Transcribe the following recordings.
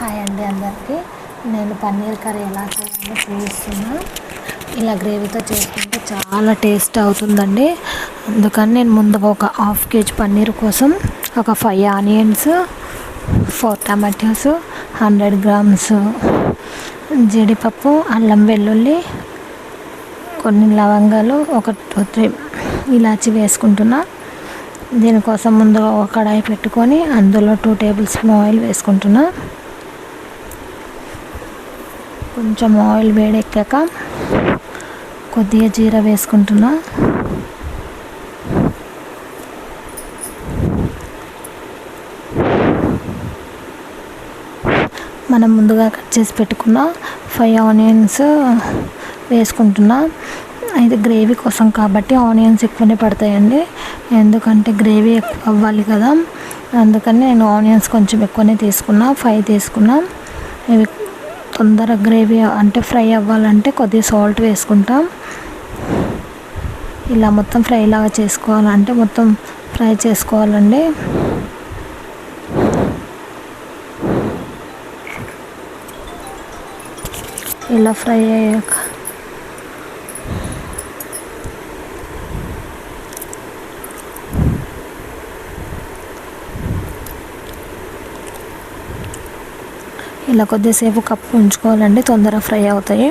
Hi అండి అందరికీ. నేను పన్నీర్ కర్రీ ఎలా చేయాలో చూపిస్తున్నా. ఇలా గ్రేవీతో చేసుకుంటే చాలా టేస్ట్ అవుతుందండి. అందుకని నేను ముందుగా ఒక హాఫ్ కేజీ పన్నీర్ కోసం ఒక 5 ఆనియన్స్, 4 టమాటోస్, 100 గ్రామ్స్ జీడిపప్పు, అల్లం వెల్లుల్లి, కొన్ని లవంగాలు, ఒక 2-3 ఇలాచి వేసుకుంటున్నా. దీనికోసం ముందుగా ఒక కడాయి పెట్టుకొని అందులో 2 టేబుల్ స్పూన్ ఆయిల్ వేసుకుంటున్నా. కొంచెం ఆయిల్ వేడెక్కాక కొద్దిగా జీరా వేసుకుంటున్నా. మనం ముందుగా కట్ చేసి పెట్టుకున్న 5 ఆనియన్స్ వేసుకుంటున్నా. ఇది గ్రేవీ కోసం కాబట్టి ఆనియన్స్ ఎక్కువనే పడతాయండి, ఎందుకంటే గ్రేవీ ఎక్కువ అవ్వాలి కదా. అందుకని నేను ఆనియన్స్ కొంచెం ఎక్కువనే తీసుకున్నా, 5 తీసుకున్నా. ఇవి తొందర గ్రేవీ అంటే ఫ్రై అవ్వాలంటే కొద్దిగా సాల్ట్ వేసుకుంటాం. ఇలా మొత్తం ఫ్రై లాగా చేసుకోవాలంటే మొత్తం ఫ్రై చేసుకోవాలండి. ఇలా ఫ్రై అయ్యాక ఇలా కొద్దిసేపు కప్పు ఉంచుకోవాలండి, తొందరగా ఫ్రై అవుతాయి.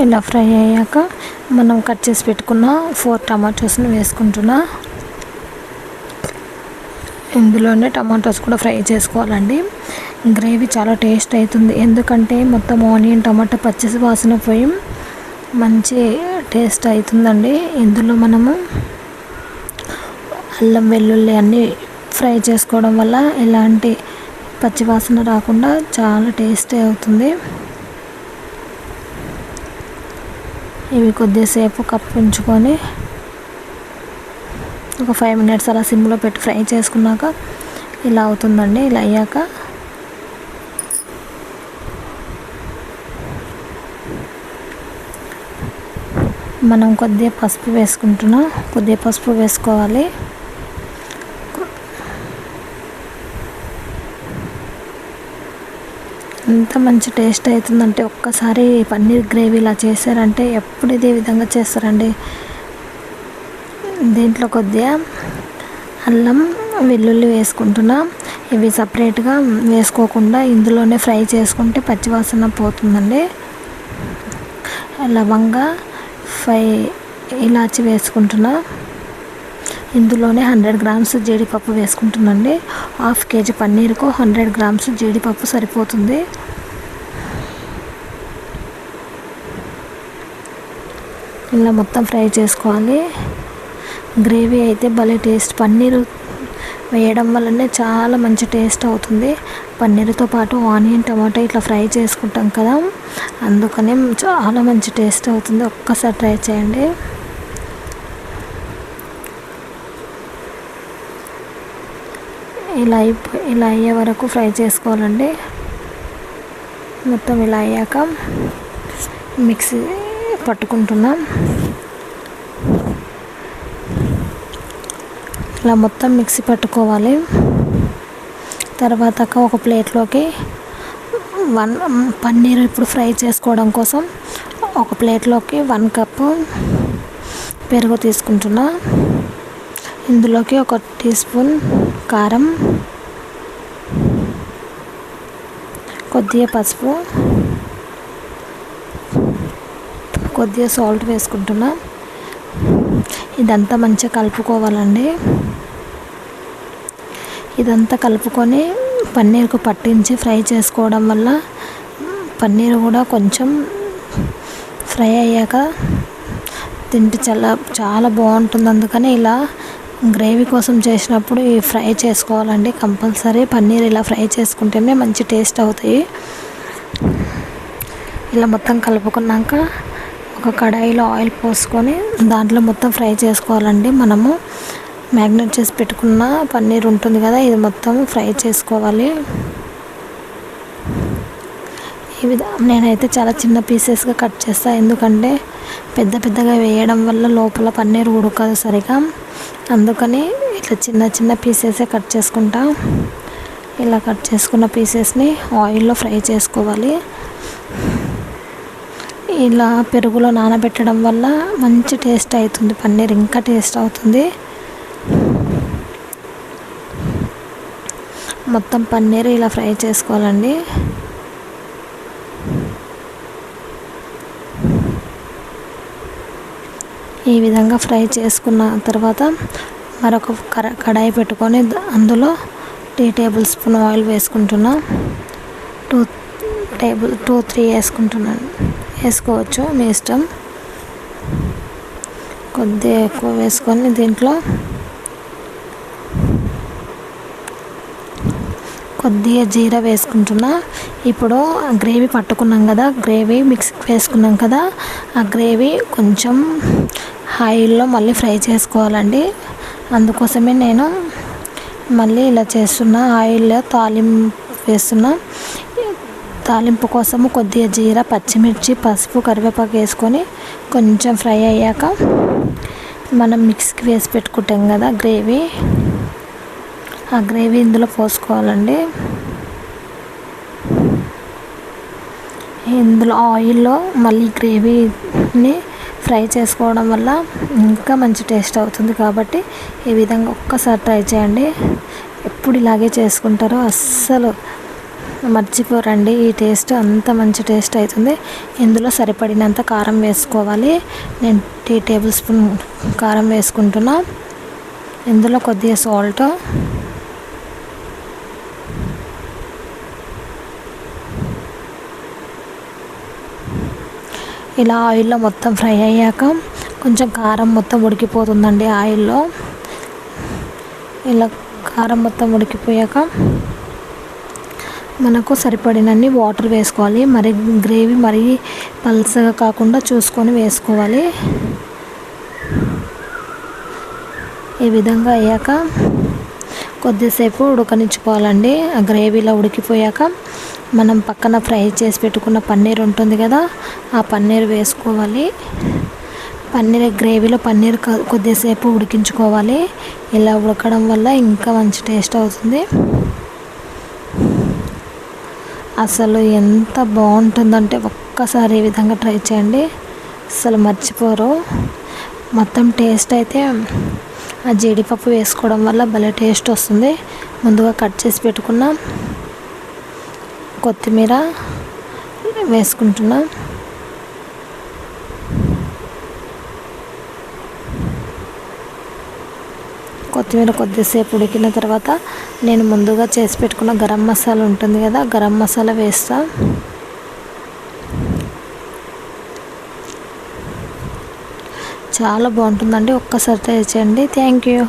ఇలా ఫ్రై అయ్యాక మనం కట్ చేసి పెట్టుకున్న 4 టమాటోస్ని వేసుకుంటున్నా. ఇందులోనే టమాటోస్ కూడా ఫ్రై చేసుకోవాలండి. గ్రేవీ చాలా టేస్ట్ అవుతుంది, ఎందుకంటే మొత్తం ఆనియన్ టమాటా పచ్చి వాసన పోయి మంచి టేస్ట్ అవుతుందండి. ఇందులో మనము అల్లం వెల్లుల్లి అన్నీ ఫ్రై చేసుకోవడం వల్ల ఎలాంటి పచ్చి వాసన రాకుండా చాలా టేస్టీ అవుతుంది. ఇవి కొద్దిసేపు కప్పు ఉంచుకొని ఒక 5 మినిట్స్ అలా సిమ్లో పెట్టి ఫ్రై చేసుకున్నాక ఇలా అవుతుందండి. ఇలా అయ్యాక మనం కొద్దిగా పసుపు వేసుకుంటున్నాం. కొద్దిగా పసుపు వేసుకోవాలి. ఎంత మంచి టేస్ట్ అవుతుందంటే ఒక్కసారి పన్నీర్ గ్రేవీ ఇలా చేశారంటే ఎప్పుడు ఇదే విధంగా చేస్తారండి. దీంట్లో కొద్దిగా అల్లం వెల్లుల్లి వేసుకుంటున్నా. ఇవి సపరేట్గా వేసుకోకుండా ఇందులోనే ఫ్రై చేసుకుంటే పచ్చివాసన పోతుందండి. లవంగా 5 ఇలాచి వేసుకుంటున్నా. ఇందులోనే 100 గ్రామ్స్ జీడిపప్పు వేసుకుంటున్నాండి. హాఫ్ కేజీ పన్నీర్కు 100 గ్రామ్స్ జీడిపప్పు సరిపోతుంది. ఇలా మొత్తం ఫ్రై చేసుకోవాలి. గ్రేవీ అయితే భలే టేస్ట్, పన్నీరు వేయడం వల్లనే చాలా మంచి టేస్ట్ అవుతుంది. పన్నీరుతో పాటు ఆనియన్ టమాటా ఇట్లా ఫ్రై చేసుకుంటాం కదా, అందుకనే చాలా మంచి టేస్ట్ అవుతుంది. ఒక్కసారి ట్రై చేయండి. ఇలా అయ్యే వరకు ఫ్రై చేసుకోవాలండి. మొత్తం ఇలా అయ్యాక మిక్సీ పట్టుకుంటున్నాం. ఇలా మొత్తం మిక్సీ పట్టుకోవాలి. తర్వాత ఒక ప్లేట్లోకి పన్నీర్ ఇప్పుడు ఫ్రై చేసుకోవడం కోసం ఒక ప్లేట్లోకి 1 కప్పు పెరుగు తీసుకుంటున్నా. ఇందులోకి 1 టీ స్పూన్ కారం, కొద్దిగా పసుపు, కొద్దిగా సాల్ట్ వేసుకుంటున్నా. ఇదంతా మంచిగా కలుపుకోవాలండి. ఇదంతా కలుపుకొని పన్నీర్కు పట్టించి ఫ్రై చేసుకోవడం వల్ల పన్నీర్ కూడా కొంచెం ఫ్రై అయ్యాక తింటే చాలా బాగుంటుంది. అందుకని ఇలా గ్రేవీ కోసం చేసినప్పుడు ఈ ఫ్రై చేసుకోవాలండి కంపల్సరీ. పన్నీర్ ఇలా ఫ్రై చేసుకుంటేనే మంచి టేస్ట్ అవుతాయి. ఇలా మొత్తం కలుపుకున్నాక ఒక కడాయిలో ఆయిల్ పోసుకొని దాంట్లో మొత్తం ఫ్రై చేసుకోవాలండి. మనము మ్యాగ్నేట్ చేసి పెట్టుకున్న పన్నీర్ ఉంటుంది కదా, ఇది మొత్తం ఫ్రై చేసుకోవాలి. నేనైతే చాలా చిన్న పీసెస్గా కట్ చేస్తాను, ఎందుకంటే పెద్ద పెద్దగా వేయడం వల్ల లోపల పన్నీర్ ఉడకదు సరిగా. అందుకని ఇట్లా చిన్న చిన్న పీసెసే కట్ చేసుకుంటా. ఇలా కట్ చేసుకున్న పీసెస్ని ఆయిల్లో ఫ్రై చేసుకోవాలి. ఇలా పెరుగులో నానబెట్టడం వల్ల మంచి టేస్ట్ అవుతుంది, పన్నీర్ ఇంకా టేస్ట్ అవుతుంది. మొత్తం పన్నీర్ ఇలా ఫ్రై చేసుకోవాలండి. ఈ విధంగా ఫ్రై చేసుకున్న తర్వాత మరొక కడాయి పెట్టుకొని అందులో 3 టేబుల్ స్పూన్ ఆయిల్ వేసుకుంటున్నా. 2-3 వేసుకుంటున్నాను, వేసుకోవచ్చు మీ ఇష్టం. కొద్దిగా ఎక్కువ వేసుకొని దీంట్లో కొద్దిగా జీరా వేసుకుంటున్నా. ఇప్పుడు గ్రేవీ పట్టుకున్నాం కదా, గ్రేవీ మిక్సీకి వేసుకున్నాం కదా, ఆ గ్రేవీ కొంచెం ఆయిల్లో మళ్ళీ ఫ్రై చేసుకోవాలండి. అందుకోసమే నేను మళ్ళీ ఇలా చేస్తున్నా. ఆయిల్లో తాలింపు వేస్తున్నా. తాలింపు కోసము కొద్దిగా జీరా, పచ్చిమిర్చి, పసుపు, కరివేపాకు వేసుకొని కొంచెం ఫ్రై అయ్యాక మనం మిక్సీకి వేసి పెట్టుకుంటాం కదా గ్రేవీ, ఆ గ్రేవీ ఇందులో పోసుకోవాలండి. ఇందులో ఆయిల్లో మళ్ళీ గ్రేవీని ఫ్రై చేసుకోవడం వల్ల ఇంకా మంచి టేస్ట్ అవుతుంది. కాబట్టి ఈ విధంగా ఒక్కసారి ట్రై చేయండి. ఎప్పుడు ఇలాగే చేసుకుంటారో అస్సలు మర్చిపోరండి. ఈ టేస్ట్ అంత మంచి టేస్ట్ అవుతుంది. ఇందులో సరిపడినంత కారం వేసుకోవాలి. నేను 3 టేబుల్ స్పూన్ కారం వేసుకుంటున్నా. ఇందులో కొద్దిగా సాల్ట్, ఇలా ఆయిల్లో మొత్తం ఫ్రై అయ్యాక కొంచెం కారం మొత్తం ఉడికిపోతుందండి ఆయిల్లో. ఇలా కారం మొత్తం ఉడికిపోయాక మనకు సరిపడినన్ని వాటర్ వేసుకోవాలి. మరి గ్రేవీ మరీ పల్చగా కాకుండా చూసుకొని వేసుకోవాలి. ఈ విధంగా అయ్యాక కొద్దిసేపు ఉడకనిచ్చుకోవాలండి. ఆ గ్రేవీలో ఉడికిపోయాక మనం పక్కన ఫ్రై చేసి పెట్టుకున్న పన్నీర్ ఉంటుంది కదా, ఆ పన్నీర్ వేసుకోవాలి. గ్రేవీలో పన్నీర్ కొద్దిసేపు ఉడికించుకోవాలి. ఇలా ఉడకడం వల్ల ఇంకా మంచి టేస్ట్ అవుతుంది. అసలు ఎంత బాగుంటుందంటే ఒక్కసారి ఈ విధంగా ట్రై చేయండి, అసలు మర్చిపోరు. మొత్తం టేస్ట్ అయితే ఆ జీడిపప్పు వేసుకోవడం వల్ల భలే టేస్ట్ వస్తుంది. ముందుగా కట్ చేసి పెట్టుకున్న కొత్తిమీర వేసుకుంటున్నా. కొత్తిమీర కొద్దిసేపు ఉడికిన తర్వాత నేను ముందుగా చేసి పెట్టుకున్న గరం మసాలా ఉంటుంది కదా, గరం మసాలా వేస్తా. చాలా బాగుంటుందండి, ఒక్కసారి ట్రై చేయండి. Thank you.